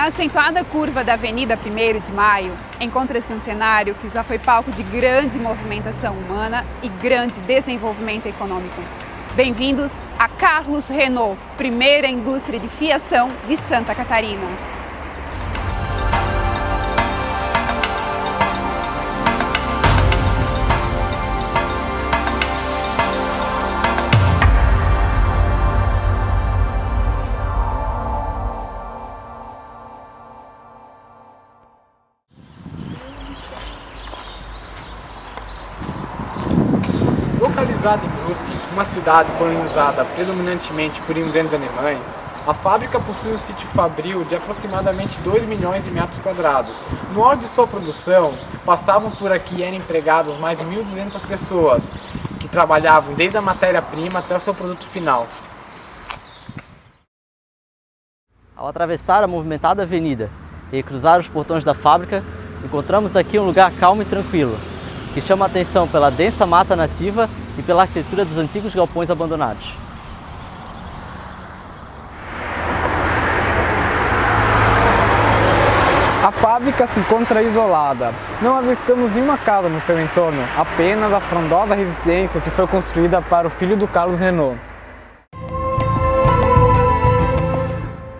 Na acentuada curva da Avenida 1º de Maio, encontra-se um cenário que já foi palco de grande movimentação humana e grande desenvolvimento econômico. Bem-vindos a Carlos Renault, primeira indústria de fiação de Santa Catarina. Localizada em Brusque, uma cidade colonizada predominantemente por imigrantes alemães, a fábrica possui um sítio fabril de aproximadamente 2 milhões de metros quadrados. No auge de sua produção, passavam por aqui e eram empregadas mais de 1.200 pessoas, que trabalhavam desde a matéria-prima até o seu produto final. Ao atravessar a movimentada avenida e cruzar os portões da fábrica, encontramos aqui um lugar calmo e tranquilo, que chama a atenção pela densa mata nativa e pela arquitetura dos antigos galpões abandonados. A fábrica se encontra isolada. Não avistamos nenhuma casa no seu entorno, apenas a frondosa residência que foi construída para o filho do Carlos Renault.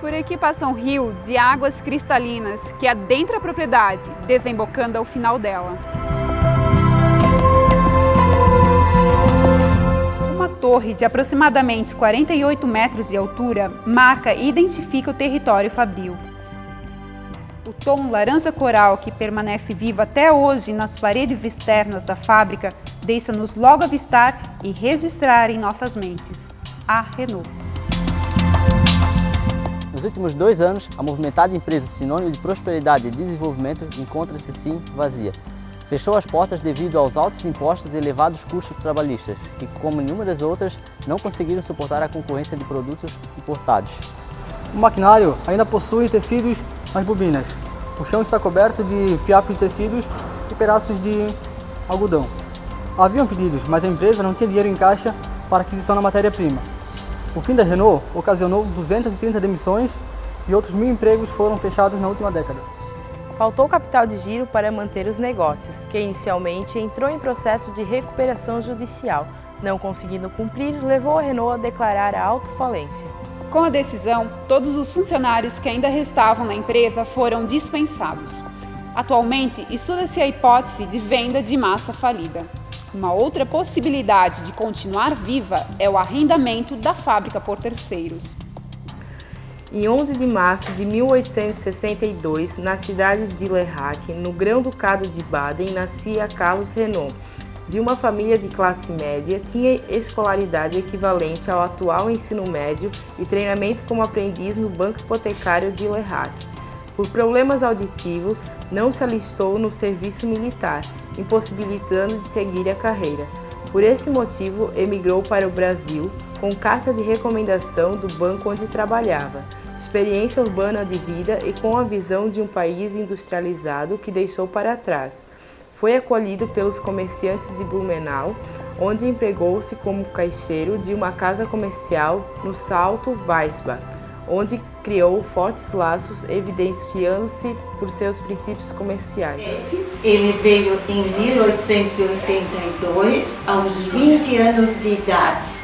Por aqui passa um rio de águas cristalinas que adentra a propriedade, desembocando ao final dela. Uma torre de aproximadamente 48 metros de altura marca e identifica o território fabril. O tom laranja coral que permanece vivo até hoje nas paredes externas da fábrica deixa-nos logo avistar e registrar em nossas mentes a Renault. Nos últimos 2 anos, a movimentada empresa sinônimo de prosperidade e desenvolvimento encontra-se sim vazia. Fechou as portas devido aos altos impostos e elevados custos trabalhistas, que, como inúmeras outras, não conseguiram suportar a concorrência de produtos importados. O maquinário ainda possui tecidos nas bobinas. O chão está coberto de fiapos de tecidos e pedaços de algodão. Haviam pedidos, mas a empresa não tinha dinheiro em caixa para aquisição da matéria-prima. O fim da Renault ocasionou 230 demissões e outros 1.000 empregos foram fechados na última década. Faltou capital de giro para manter os negócios, que inicialmente entrou em processo de recuperação judicial. Não conseguindo cumprir, levou a Renault a declarar a autofalência. Com a decisão, todos os funcionários que ainda restavam na empresa foram dispensados. Atualmente, estuda-se a hipótese de venda de massa falida. Uma outra possibilidade de continuar viva é o arrendamento da fábrica por terceiros. Em 11 de março de 1862, na cidade de Lerrac, no Grão-Ducado de Baden, nascia Carlos Renault. De uma família de classe média, tinha escolaridade equivalente ao atual ensino médio e treinamento como aprendiz no Banco Hipotecário de Lerrac. Por problemas auditivos, não se alistou no serviço militar, impossibilitando de seguir a carreira. Por esse motivo, emigrou para o Brasil com carta de recomendação do banco onde trabalhava, experiência urbana de vida e com a visão de um país industrializado que deixou para trás. Foi acolhido pelos comerciantes de Blumenau, onde empregou-se como caixeiro de uma casa comercial no Salto Weissbach, onde criou fortes laços, evidenciando-se por seus princípios comerciais. Ele veio em 1882, aos 20 anos de idade.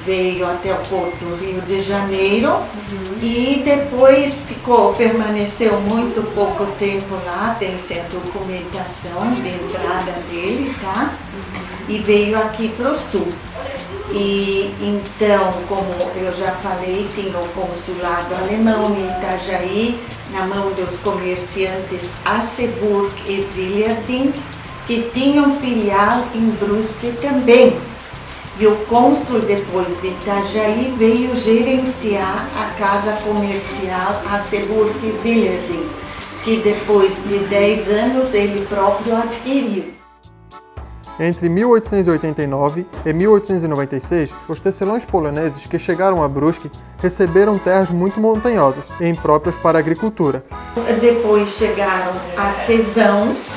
Veio até o Porto do Rio de Janeiro e depois permaneceu muito pouco tempo lá, tem-se a documentação de entrada dele, tá? E veio aqui para o sul. E então, como eu já falei, tinha o consulado alemão em Itajaí, na mão dos comerciantes Asseburg e Willarding, que tinham filial em Brusque também. E o cônsul, depois de Itajaí, veio gerenciar a casa comercial Asseburg e Willarding, que depois de 10 anos ele próprio adquiriu. Entre 1889 e 1896, os tecelões poloneses que chegaram a Brusque receberam terras muito montanhosas e impróprias para a agricultura. Depois chegaram artesãos,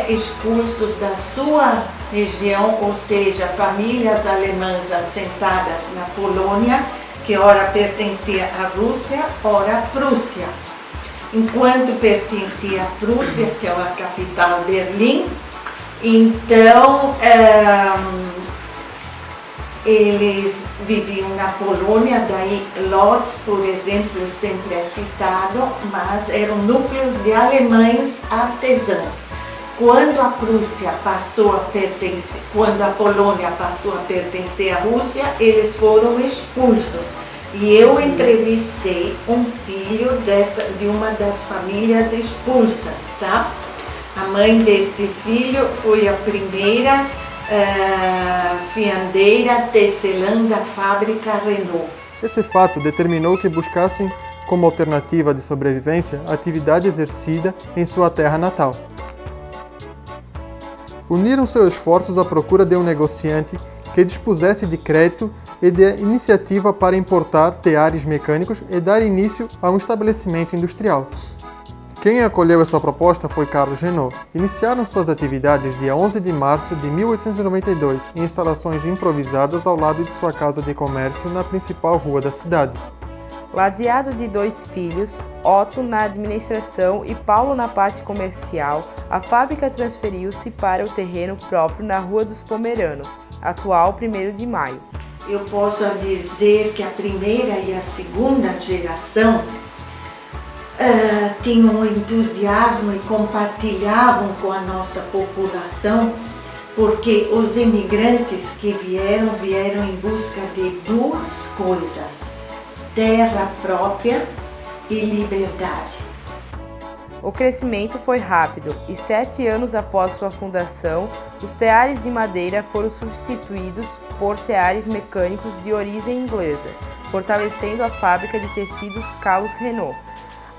expulsos da sua região, ou seja, famílias alemãs assentadas na Polônia, que ora pertencia à Rússia, ora à Prússia. Enquanto pertencia à Prússia, que é a capital Berlim, então eles viviam na Polônia, daí Lodz, por exemplo, sempre é citado, mas eram núcleos de alemães artesãos. Quando a Prússia passou a pertencer, quando a Polônia passou a pertencer à Rússia, eles foram expulsos. E eu entrevistei um filho de uma das famílias expulsas, tá? A mãe deste filho foi a primeira fiandeira tecelã da fábrica Renault. Esse fato determinou que buscassem como alternativa de sobrevivência a atividade exercida em sua terra natal. Uniram seus esforços à procura de um negociante que dispusesse de crédito e de iniciativa para importar teares mecânicos e dar início a um estabelecimento industrial. Quem acolheu essa proposta foi Carlos Renault. Iniciaram suas atividades dia 11 de março de 1892 em instalações improvisadas ao lado de sua casa de comércio na principal rua da cidade. Ladeado de 2 filhos, Otto na administração e Paulo na parte comercial, a fábrica transferiu-se para o terreno próprio na Rua dos Pomeranos, atual 1º de Maio. Eu posso dizer que a primeira e a segunda geração tinham um entusiasmo e compartilhavam com a nossa população, porque os imigrantes que vieram em busca de 2 coisas: terra própria e liberdade. O crescimento foi rápido e 7 anos após sua fundação, os teares de madeira foram substituídos por teares mecânicos de origem inglesa, fortalecendo a fábrica de tecidos Carlos Renault.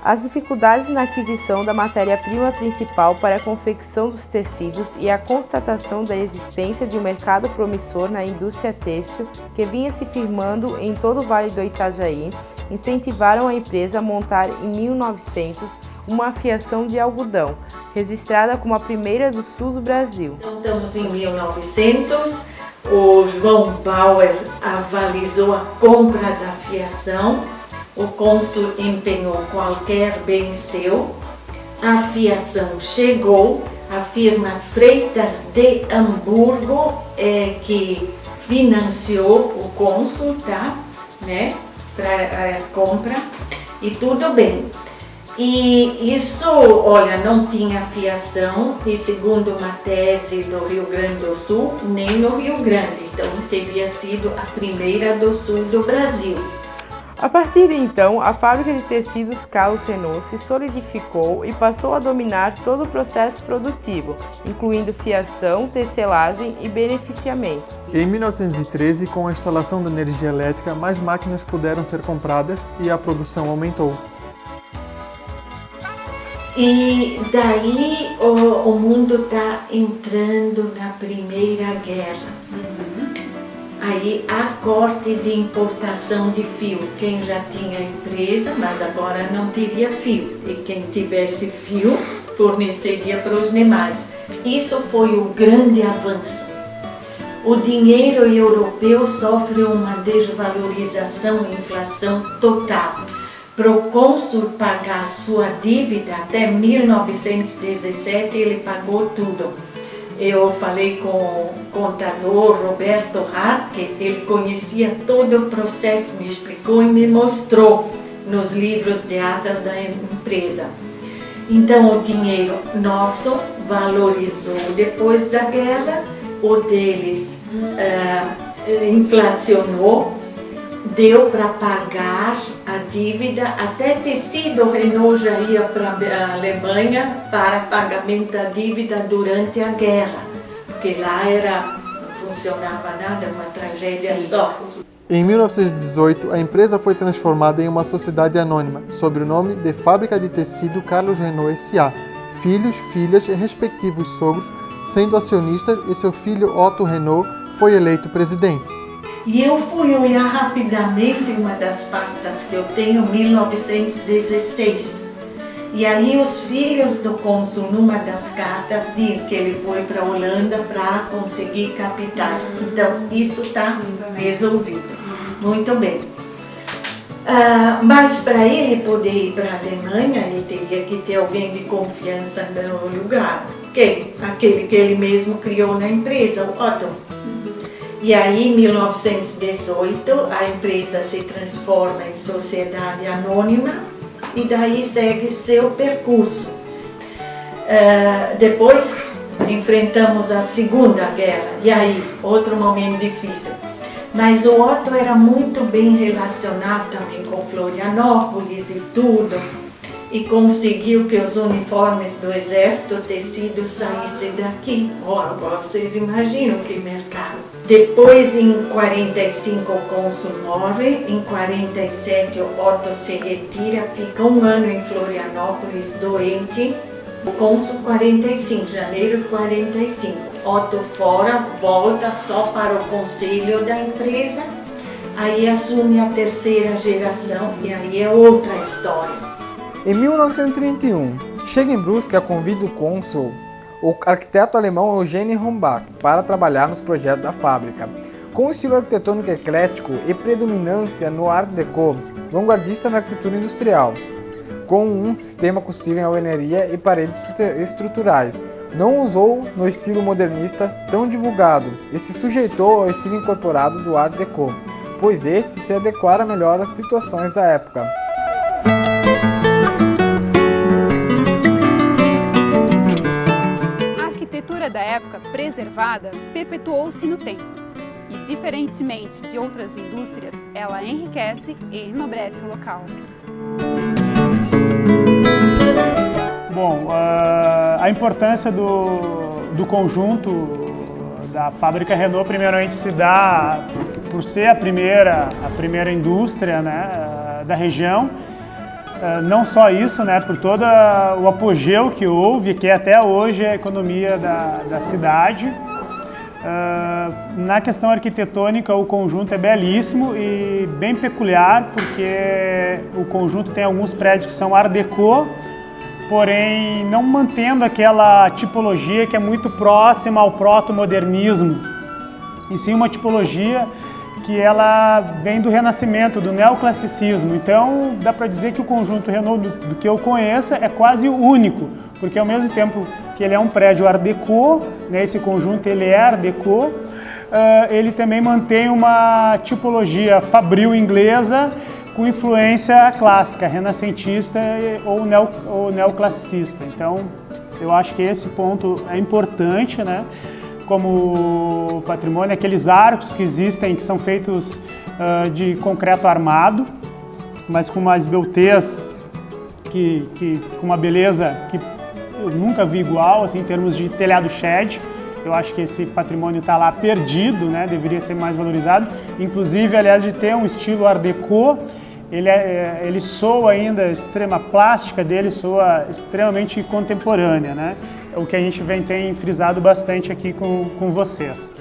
As dificuldades na aquisição da matéria-prima principal para a confecção dos tecidos e a constatação da existência de um mercado promissor na indústria têxtil que vinha se firmando em todo o Vale do Itajaí incentivaram a empresa a montar em 1900 uma fiação de algodão, registrada como a primeira do sul do Brasil. Então, estamos em 1900, o João Bauer avalizou a compra da fiação. O cônsul empenhou qualquer bem seu, a fiação chegou, a firma Freitas de Hamburgo que financiou o cônsul, tá? Né? Para a compra, e tudo bem. E isso, olha, não tinha fiação, e segundo uma tese do Rio Grande do Sul, nem no Rio Grande, então teria sido a primeira do sul do Brasil. A partir de então, a fábrica de tecidos Carlos Renault se solidificou e passou a dominar todo o processo produtivo, incluindo fiação, tecelagem e beneficiamento. Em 1913, com a instalação da energia elétrica, mais máquinas puderam ser compradas e a produção aumentou. E daí o mundo está entrando na Primeira Guerra. Aí há corte de importação de fio. Quem já tinha empresa, mas agora não teria fio. E quem tivesse fio, forneceria para os demais. Isso foi o grande avanço. O dinheiro europeu sofre uma desvalorização e inflação total. Para o cônsul pagar sua dívida, até 1917 ele pagou tudo. Eu falei com o contador Roberto Hart, que ele conhecia todo o processo, me explicou e me mostrou nos livros de atas da empresa. Então o dinheiro nosso valorizou depois da guerra, o deles inflacionou, deu para pagar a dívida, até tecido Renault já ia para a Alemanha para pagamento da dívida durante a guerra, porque lá não funcionava nada, uma tragédia só. Em 1918, a empresa foi transformada em uma sociedade anônima, sob o nome de Fábrica de Tecido Carlos Renault S.A., filhos, filhas e respectivos sogros, sendo acionistas, e seu filho Otto Renault foi eleito presidente. E eu fui olhar rapidamente uma das pastas que eu tenho, 1916. E aí os filhos do cônsul, numa das cartas, diz que ele foi para a Holanda para conseguir capitais. Então, isso está resolvido. Muito bem. Mas para ele poder ir para a Alemanha, ele teria que ter alguém de confiança no lugar. Quem? Aquele que ele mesmo criou na empresa, o Otto. E aí, em 1918, a empresa se transforma em sociedade anônima e daí segue seu percurso. Depois enfrentamos a Segunda Guerra, e aí, outro momento difícil. Mas o Otto era muito bem relacionado também com Florianópolis e tudo, e conseguiu que os uniformes do exército tecido saíssem daqui. Agora vocês imaginam que mercado. Depois, em 45, o cônsul morre, em 47 o Otto se retira, fica um ano em Florianópolis doente. O cônsul 45, janeiro de 45. Otto fora, volta só para o conselho da empresa, aí assume a terceira geração e aí é outra história. Em 1931, chega em Brusque a convite do cônsul o arquiteto alemão Eugen Rombach para trabalhar nos projetos da fábrica. Com um estilo arquitetônico eclético e predominância no Art Deco, vanguardista na arquitetura industrial, com um sistema construído em alvenaria e paredes estruturais. Não usou no estilo modernista tão divulgado e se sujeitou ao estilo incorporado do Art Deco, pois este se adequara melhor às situações da época. A arquitetura da época preservada perpetuou-se no tempo e, diferentemente de outras indústrias, ela enriquece e enobrece o local. Bom, a importância do conjunto da fábrica Renault primeiramente se dá por ser a primeira indústria, né, da região. Não só isso, né, por todo o apogeu que houve, que até hoje é a economia da cidade. Na questão arquitetônica, o conjunto é belíssimo e bem peculiar, porque o conjunto tem alguns prédios que são Art Deco, porém não mantendo aquela tipologia que é muito próxima ao proto-modernismo, e sim uma tipologia que ela vem do Renascimento, do neoclassicismo. Então dá para dizer que o conjunto Renault, do que eu conheço, é quase único, porque ao mesmo tempo que ele é um prédio Art Deco, né, esse conjunto ele é Art Deco, ele também mantém uma tipologia fabril inglesa com influência clássica, renascentista ou neoclassicista. Então, eu acho que esse ponto é importante, né? Como patrimônio, aqueles arcos que existem, que são feitos de concreto armado, mas com uma esbeltez, com uma beleza que eu nunca vi igual, assim, em termos de telhado shed. Eu acho que esse patrimônio está lá perdido, né? Deveria ser mais valorizado. Inclusive, aliás, de ter um estilo Art Deco, ele soa ainda, a extrema plástica dele soa extremamente contemporânea, né? O que a gente tem frisado bastante aqui com vocês.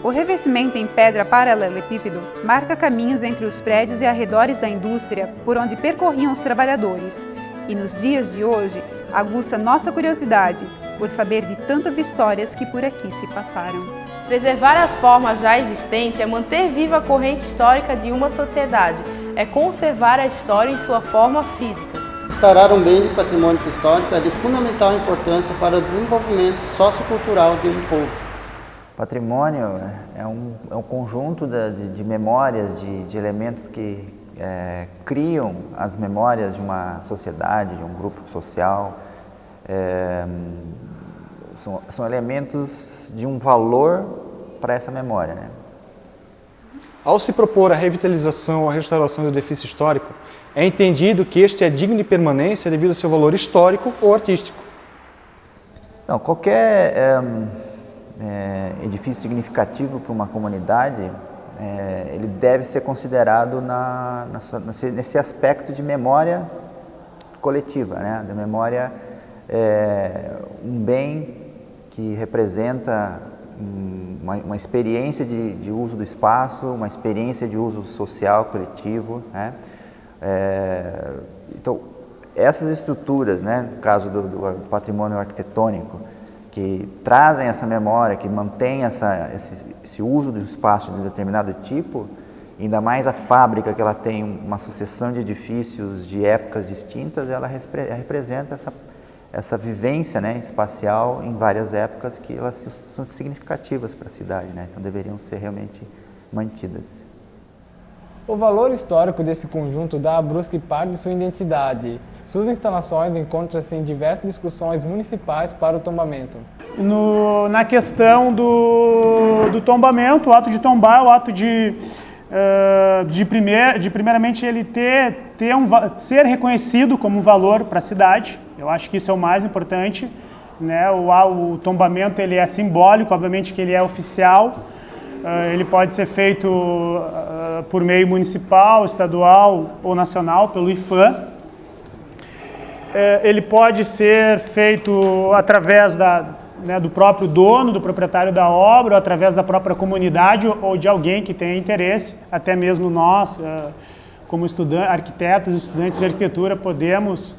O revestimento em pedra paralelepípedo marca caminhos entre os prédios e arredores da indústria por onde percorriam os trabalhadores. E nos dias de hoje, aguça nossa curiosidade por saber de tantas histórias que por aqui se passaram. Preservar as formas já existentes é manter viva a corrente histórica de uma sociedade, é conservar a história em sua forma física. Restaurar um bem de patrimônio histórico é de fundamental importância para o desenvolvimento sociocultural de um povo. Patrimônio é um conjunto de memórias, de elementos que criam as memórias de uma sociedade, de um grupo social. São elementos de um valor para essa memória, né? Ao se propor a revitalização ou a restauração do edifício histórico, é entendido que este é digno de permanência devido ao seu valor histórico ou artístico. Não, qualquer edifício significativo para uma comunidade, ele deve ser considerado nesse aspecto de memória coletiva, né? Da memória, um bem que representa uma experiência de uso do espaço, uma experiência de uso social coletivo, né? Então, essas estruturas, né, no caso do patrimônio arquitetônico, que trazem essa memória, que mantém esse uso do espaço de determinado tipo, ainda mais a fábrica, que ela tem uma sucessão de edifícios de épocas distintas, ela representa essa vivência, né, espacial em várias épocas que elas são significativas para a cidade, né? Então deveriam ser realmente mantidas. O valor histórico desse conjunto dá a Brusque parte de sua identidade. Suas instalações encontram-se em diversas discussões municipais para o tombamento. Na questão do tombamento, o ato de tombar é o ato de primeiramente ele ser reconhecido como um valor para a cidade. Eu acho que isso é o mais importante, né? O tombamento ele é simbólico, obviamente que ele é oficial. Ele pode ser feito por meio municipal, estadual ou nacional, pelo IFAM. Ele pode ser feito através do próprio dono, do proprietário da obra, ou através da própria comunidade ou de alguém que tenha interesse. Até mesmo nós, como arquitetos e estudantes de arquitetura, podemos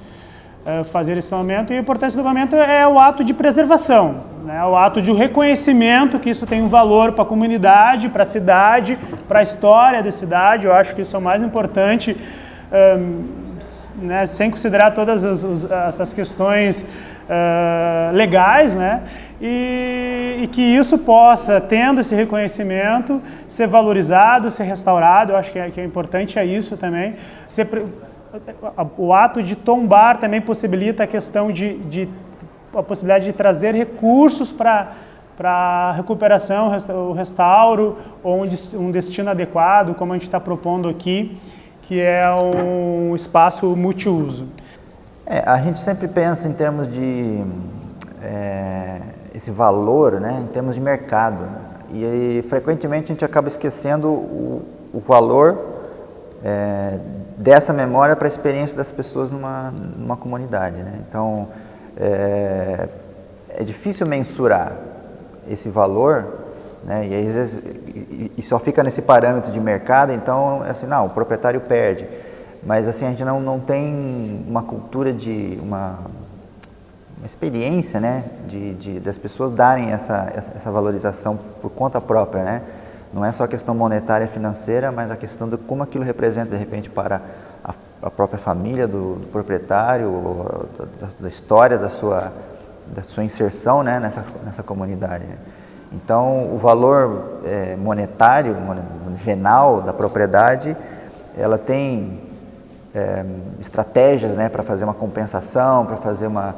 fazer esse tombamento. E a importância do tombamento é o ato de preservação, né? O ato de reconhecimento que isso tem um valor para a comunidade, para a cidade, para a história da cidade. Eu acho que isso é o mais importante, né? Sem considerar todas essas questões legais, né? E que isso possa, tendo esse reconhecimento, ser valorizado, ser restaurado. Eu acho que é importante isso também. O ato de tombar também possibilita a questão a possibilidade de trazer recursos para a recuperação, o restauro, ou um destino adequado, como a gente está propondo aqui, que é um espaço multiuso. A gente sempre pensa em termos de esse valor, né, em termos de mercado, né? E frequentemente a gente acaba esquecendo o valor dessa memória para a experiência das pessoas numa comunidade, né? Então é difícil mensurar esse valor, né? E às vezes só fica nesse parâmetro de mercado. Então assim, não, o proprietário perde, mas assim a gente não tem uma cultura de uma experiência, né, das pessoas darem essa valorização por conta própria, né? Não é só a questão monetária financeira, mas a questão de como aquilo representa, de repente, para a própria família do proprietário, da história da sua inserção, né, nessa comunidade, né? Então, o valor monetário, venal da propriedade, ela tem estratégias, né, para fazer uma compensação, para fazer uma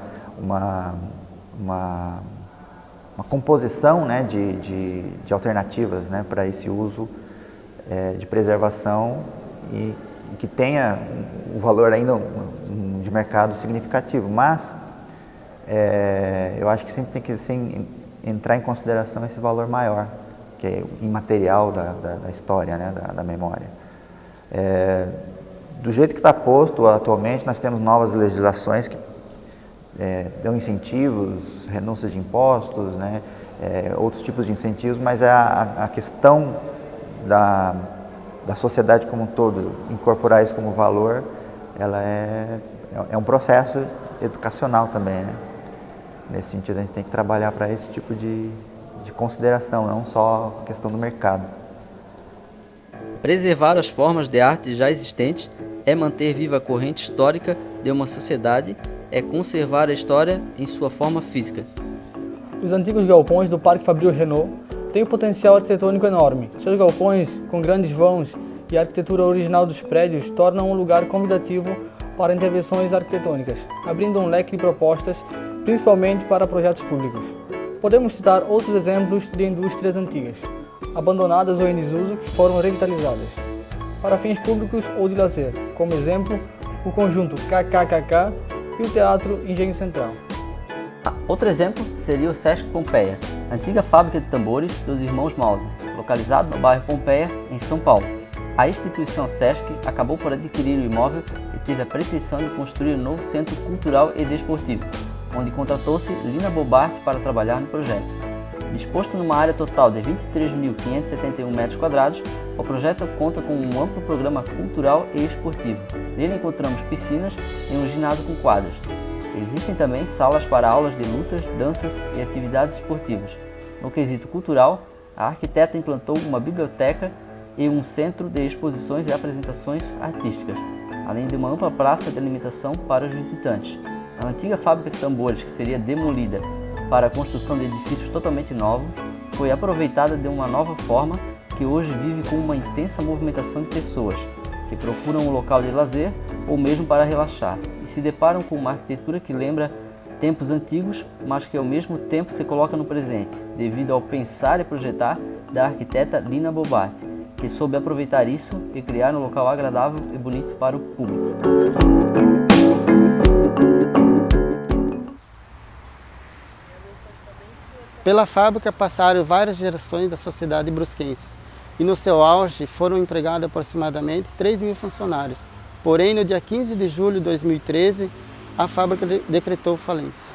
composição, né, de alternativas, né, para esse uso de preservação e que tenha um valor ainda de mercado significativo. Mas eu acho que sempre tem que entrar em consideração esse valor maior, que é imaterial da história, né, da memória. Do jeito que está posto atualmente, nós temos novas legislações que dão incentivos, renúncia de impostos, né, outros tipos de incentivos, mas a questão da sociedade como um todo, incorporar isso como valor, ela é um processo educacional também, né? Nesse sentido, a gente tem que trabalhar para esse tipo de consideração, não só a questão do mercado. Preservar as formas de arte já existentes é manter viva a corrente histórica de uma sociedade, é conservar a história em sua forma física. Os antigos galpões do Parque Fabril Renault têm um potencial arquitetônico enorme. Seus galpões, com grandes vãos e a arquitetura original dos prédios, tornam um lugar convidativo para intervenções arquitetônicas, abrindo um leque de propostas, principalmente para projetos públicos. Podemos citar outros exemplos de indústrias antigas, abandonadas ou em desuso, que foram revitalizadas para fins públicos ou de lazer, como exemplo, o conjunto KKKK e o Teatro Engenho Central. Outro exemplo seria o Sesc Pompeia, antiga fábrica de tambores dos irmãos Mauser, localizado no bairro Pompeia, em São Paulo. A instituição Sesc acabou por adquirir o imóvel e teve a pretensão de construir um novo centro cultural e desportivo, onde contratou-se Lina Bobart para trabalhar no projeto. Disposto numa área total de 23.571 metros quadrados, o projeto conta com um amplo programa cultural e esportivo. Nele encontramos piscinas e um ginásio com quadras. Existem também salas para aulas de lutas, danças e atividades esportivas. No quesito cultural, a arquiteta implantou uma biblioteca e um centro de exposições e apresentações artísticas, além de uma ampla praça de alimentação para os visitantes. A antiga fábrica de tambores, que seria demolida para a construção de edifícios totalmente novos, foi aproveitada de uma nova forma que hoje vive com uma intensa movimentação de pessoas que procuram um local de lazer ou mesmo para relaxar e se deparam com uma arquitetura que lembra tempos antigos, mas que ao mesmo tempo se coloca no presente, devido ao pensar e projetar da arquiteta Lina Bobbati, que soube aproveitar isso e criar um local agradável e bonito para o público. Pela fábrica passaram várias gerações da sociedade brusquense e no seu auge foram empregados aproximadamente 3.000 funcionários. Porém, no dia 15 de julho de 2013, a fábrica decretou falência.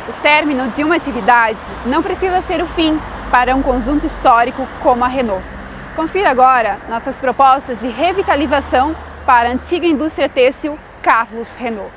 O término de uma atividade não precisa ser o fim para um conjunto histórico como a Renault. Confira agora nossas propostas de revitalização para a antiga indústria têxtil Carlos Renault.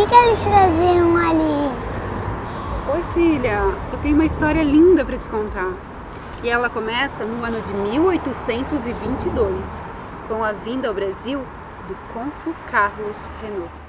O que eles faziam ali? Oi, filha, eu tenho uma história linda para te contar. E ela começa no ano de 1822, com a vinda ao Brasil do cônsul Carlos Renault.